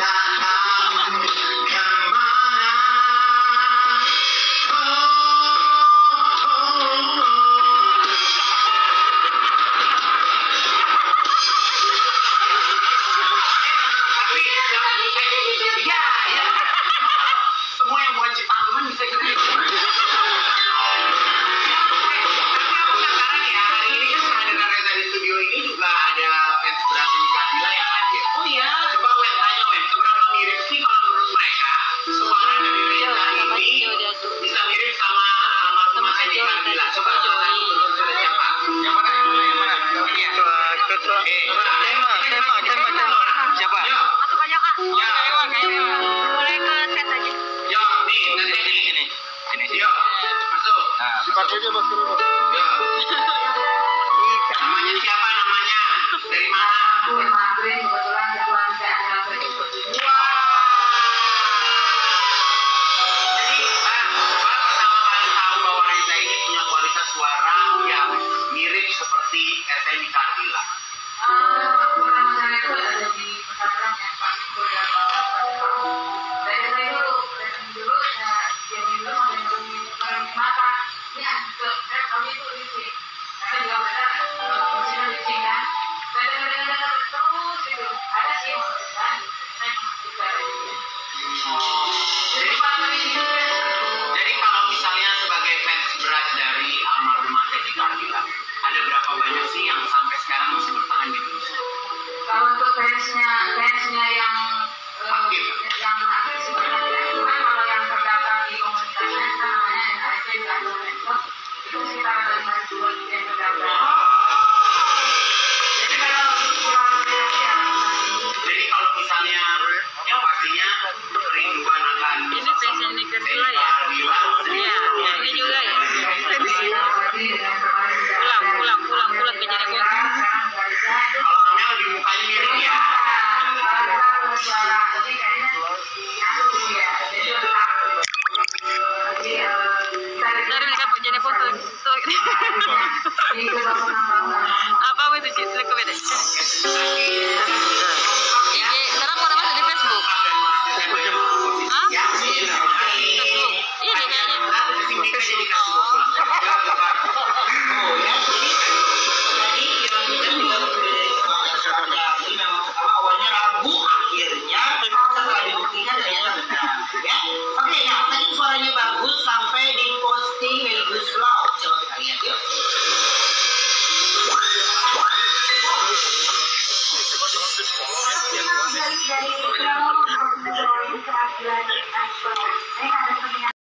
datang kemana? Tapi ya, semua yang bukan ciptaan Tuhan bisa kita ikuti. Bisa mirip sama almarhumah Teddy Carmila. Coba siapa? Yang mana? Yang mana? Ini ya. Ketua. Tema. Siapa? Masuk aja kak. Ya. Boleh ke set aja. Yo, nih nanti sini. Yo, masuk. Nah, Dipakai aja masker. yo. Namanya siapa namanya? Dari mana? Kebetulan ketuaan saya merasa itu. Suara yang mirip seperti Teddy Carmila. Waktu pertama saya itu ada di pesantren yang paling kuliah saya dulu dia dulu ada mata ya saya tahu itu licin karena juga benar mesinnya licin kan saya dengar terus itu ada sih yang berbeda saya bicara juga. Jadi kalau misalnya sebagai fans berat dari almarhumah Teddy Carmila, ada berapa banyak sih yang sampai sekarang masih bertahan di Indonesia? Kalau untuk fansnya yang Aktif. yang aktif sih banyak ya. Cuma kalau yang terdaftar di komunitasnya kan namanya NRC Bandung Medsos itu sekitar ada 52 yang terdaftar. Jadi kalau kurang Jadi kalau misalnya yang pastinya kerinduan akan ini fashion Carmila ya? Iya, ini juga ya. Pulang ke Cirebon. Kalau Amel di mukanya mirip ya. Dari mereka pak jadi foto. Apa itu sih? Lihat beda. Iya, sekarang pada masuk di Facebook. Hah? Facebook. Iya deh kayaknya. Awalnya ragu, akhirnya setelah dibuktikan ternyata benar. Ya, oke. Nah, tadi suaranya bagus sampai di posting Meligus Law. Coba kita lihat yuk. Dari